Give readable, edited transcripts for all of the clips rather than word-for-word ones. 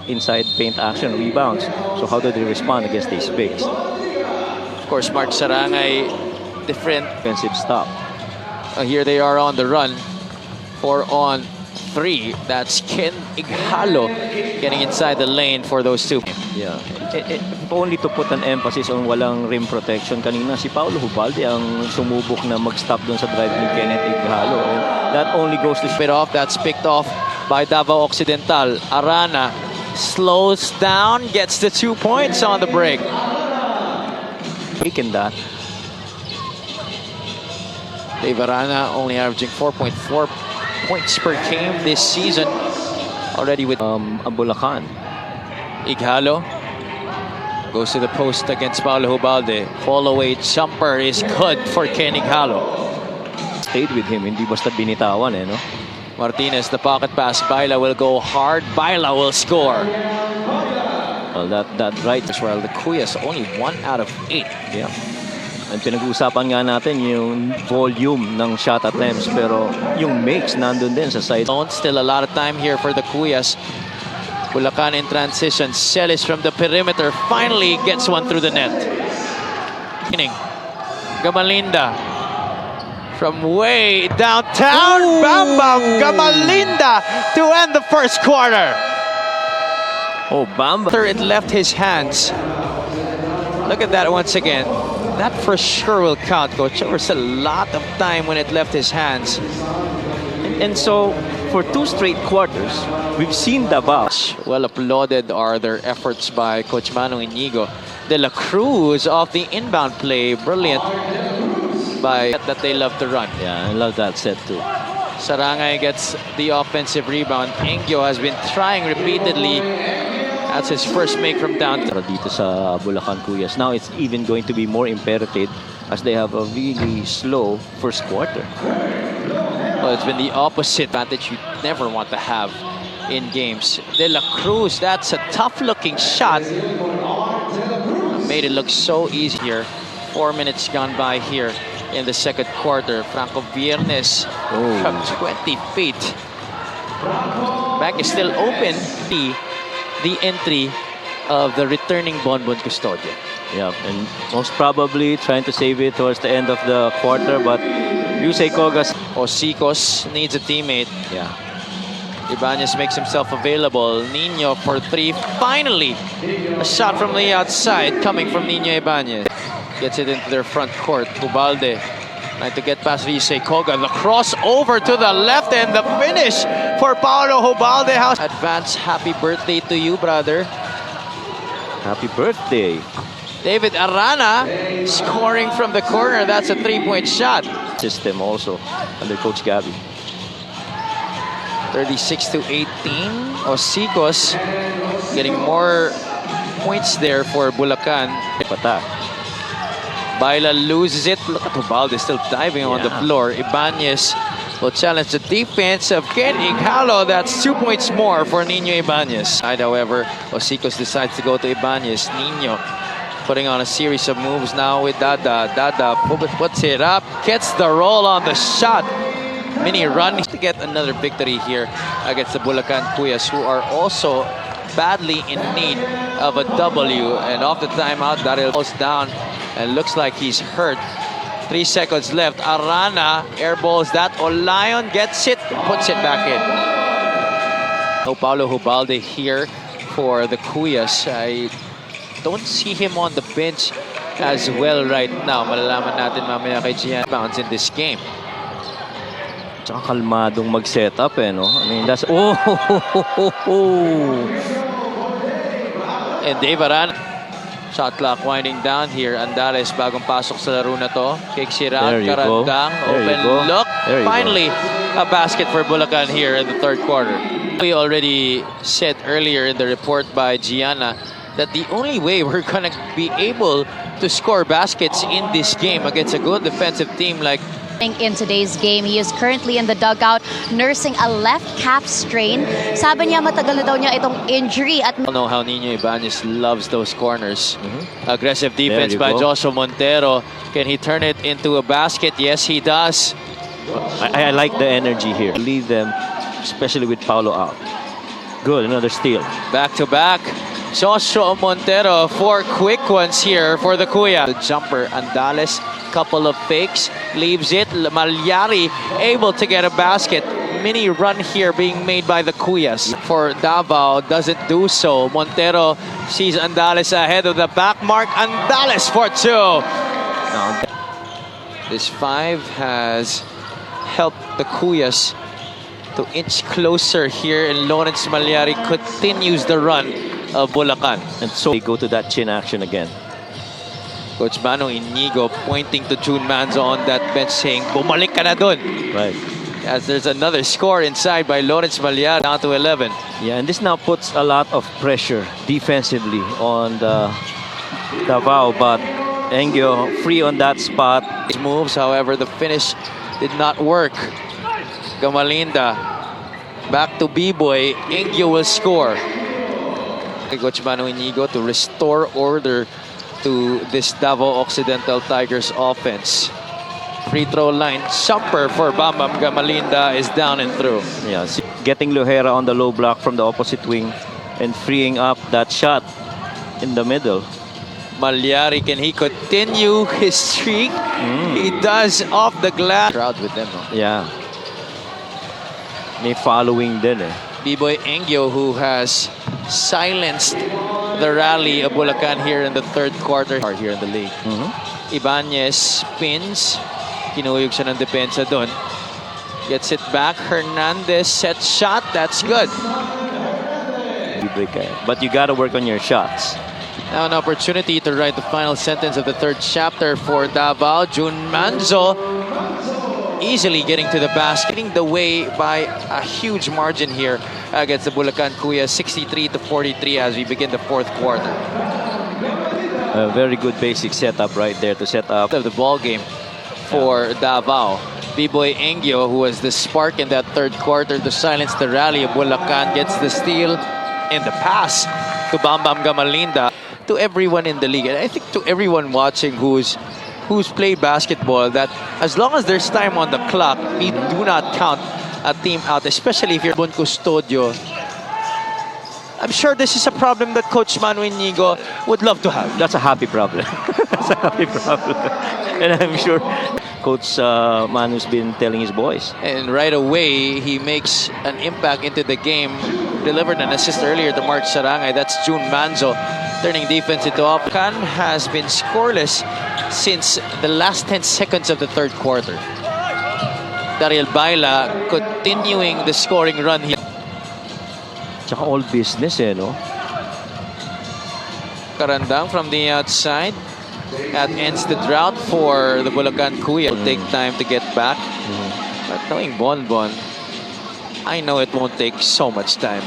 inside paint action, rebounds. So how do they respond against these bigs? Of course, Mark Sarangay, different. Defensive stop. Here they are on the run. 4 on 3. That's Ken Ighalo getting inside the lane for those two. Yeah. Only to put an emphasis on walang rim protection. Kanina si Paulo Hubalde ang sumubok na mag-stop doon sa drive ni Kenneth Ighalo. And that only goes to bit off. That's picked off by DAVAO Occidental. Arana slows down, gets the 2 points on the break. taken that. Dave Arana only averaging 4.4 points per game this season. Already with Bulacan. Ighalo goes to the post against Paulo Hubalde. Fall away jumper is good for Ken Ighalo. Stayed with him, hindi basta binitawan no? Martinez, the pocket pass. Baila will go hard. Baila will score. Well, that right as well. The KUYAS only 1 out of 8. Yeah. And pinag-uusapan nga natin yung volume ng shot attempts, pero yung makes nandun din sa side. Still a lot of time here for the KUYAS. Bulacan in transition. Celis from the perimeter finally gets one through the net. Gamalinda from way downtown. BAMBAM Gamalinda to end the first quarter. Oh, BAMBAM. It left his hands. Look at that once again. That for sure will count, Coach. There was a lot of time when it left his hands. And so, for 2 straight quarters, we've seen DAVAO. Well applauded are their efforts by Coach Manu Inigo. De La Cruz off the inbound play. Brilliant by that they love to run. Yeah, I love that set too. Sarangay gets the offensive rebound. Engyo has been trying repeatedly. That's his first make from downtown. Dito sa Bulacan KUYAS. Now it's even going to be more imperative as they have a really slow first quarter. Well, it's been the opposite advantage you never want to have in games. De La Cruz, that's a tough-looking shot. Made it look so easy here. 4 minutes gone by here in the second quarter. Franco Viernes from 20 feet. Back is still open. The entry of the returning Bonbon Custodio. Yeah, and most probably trying to save it towards the end of the quarter, but Yusei Kogas. Osicos needs a teammate. Yeah. Ibanez makes himself available. Nino for 3. Finally, a shot from the outside coming from Nino Ibanez. Gets it into their front court. Hubalde trying to get past Yusei Koga. The crossover to the left and the finish for Paulo Hubalde. Advance happy birthday to you, brother. Happy birthday. David Arana scoring from the corner. That's a 3-point shot. System also under Coach Gabby. 36-18. Osicos getting more points there for Bulacan. Patak. Baila loses it. Look at Hubalde still diving on the floor. Ibanez will challenge the defense of Ken Ighalo. That's 2 points more for Nino Ibanez. However, Osicos decides to go to Ibanez. Nino putting on a series of moves now with Dada. Dada puts it up, gets the roll on the shot. Mini run to get another victory here against the Bulacan KUYAS, who are also badly in need of a W. And off the timeout, Daryl goes down and looks like he's hurt. 3 seconds left. Arana airballs that. Olayon gets it, puts it back in. No Paulo Hubalde here for the KUYAS. I don't see him on the bench as well right now. Malalaman natin mamaya kay Gian bounce in this game. Tsaka kalmadong mag-set up no? I mean, that's... And Dave Arana. Shot clock winding down here. Andales bagong pasok sa laro na to. Kicks it out. Karandang. Open look. Finally, a basket for Bulacan here in the third quarter. We already said earlier in the report by Gianna that the only way we're going to be able to score baskets in this game against a good defensive team like in today's game. He is currently in the dugout nursing a left calf strain. Sabi niya matagal na daw niya itong injury at I know how Nino Ibanez loves those corners. Aggressive defense by Joshua Montero. Can he turn it into a basket? Yes, he does. I like the energy here. Lead them, especially with Paulo out. Good, another steal. Back to back. Joshua Montero, 4 quick ones here for the Kuya. The jumper, Andales, couple of fakes, leaves it. Malyari able to get a basket. Mini run here being made by the Kuyas. For Davao, doesn't do so. Montero sees Andales ahead of the back mark. Andales for 2. This 5 has helped the Kuyas to inch closer here, and Lawrence Malyari continues the run of Bulacan. And so they go to that chin action again. Coach Manong Inigo pointing to June Manzo on that bench saying, bumalik ka na dun. Right. As there's another score inside by Lawrence Malyari, down to 11. Yeah, and this now puts a lot of pressure defensively on the Davao, but Engyo free on that spot. His moves, however, the finish did not work. Gamalinda back to B-Boy. Engyo will score. Coach Manong Inigo to restore order to this Davao Occidental Tigers offense. Free throw line jumper for Bambam. Gamalinda is down and through. Yeah, getting Lohera on the low block from the opposite wing and freeing up that shot in the middle. Malyari, can he continue his streak? He does off the glass. Crowd with them. Yeah. May following din eh. B-Boy Engyo, who has silenced the rally of Bulacan here in the third quarter here in the league. Ibanez spins. Kinuyog siya ng depensa doon. Gets it back. Hernandez set shot. That's good. But you got to work on your shots. Now an opportunity to write the final sentence of the third chapter for Davao. June Manzo easily getting to the basket, getting the way by a huge margin here against the Bulacan Kuya, 63-43 as we begin the fourth quarter. A very good basic setup right there to set up Of the ball game for Davao. B-Boy Engyo, who was the spark in that third quarter to silence the rally of Bulacan, gets the steal and the pass to Bambam Gamalinda. To everyone in the league, and I think to everyone watching who's played basketball, that as long as there's time on the clock, we do not count a team out, especially if you're Bon Custodio. I'm sure this is a problem that Coach Manu Inigo would love to have. That's a happy problem. That's a happy problem. And I'm sure Coach Manu's been telling his boys. And right away, he makes an impact into the game. Delivered an assist earlier to Mark Sarangay. That's June Manzo turning defense into offense. Bulacan has been scoreless since the last 10 seconds of the third quarter. Daryl Baila continuing the scoring run here. Tsaka all business eh, no? Karandang from the outside. That ends the drought for the Bulacan Kuya. It'll take time to get back. But knowing Bonbon, I know it won't take so much time.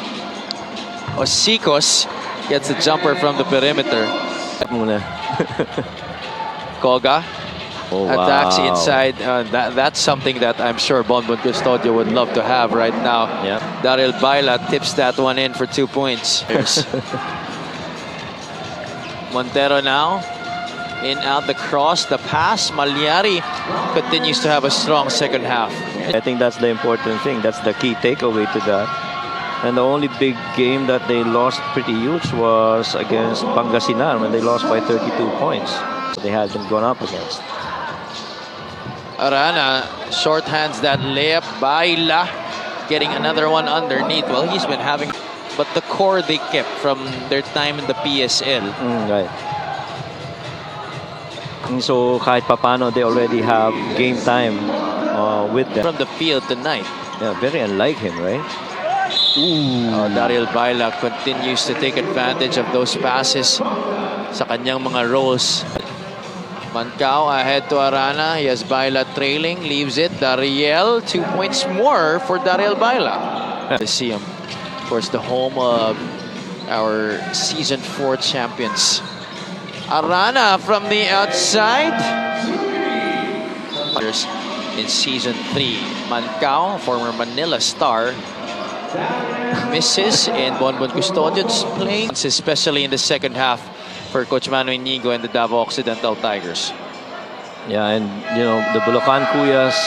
Osicos gets the jumper from the perimeter. Muna. Koga attacks wow. inside. That's something that I'm sure Bonbon Custodio would love to have right now. Yeah. Daryl Baila tips that one in for 2 points. Montero now. In out the cross, the pass. Malyari continues to have a strong second half. I think that's the important thing. That's the key takeaway to that. And the only big game that they lost pretty huge was against Pangasinan when they lost by 32 points. They hadn't gone up against. Arana shorthands that layup. Baila getting another one underneath. Well, he's been having, but the core they kept from their time in the PSL. Right. And so kahit papano they already have game time with them. From the field tonight. Yeah, very unlike him, right? Daryl Baila continues to take advantage of those passes sa kanyang mga rolls. Mancao ahead to Arana. He has Baila trailing, leaves it. Dariel, 2 points more for Daryl Baila. To see him. Of course, the home of our Season 4 champions. Arana from the outside. In Season 3. Mancao, former Manila star, misses, and Bonbon Custodio's playing, especially in the second half for Coach Manu Inigo and the Davao Occidental Tigers. Yeah, and you know, the Bulacan Kuyas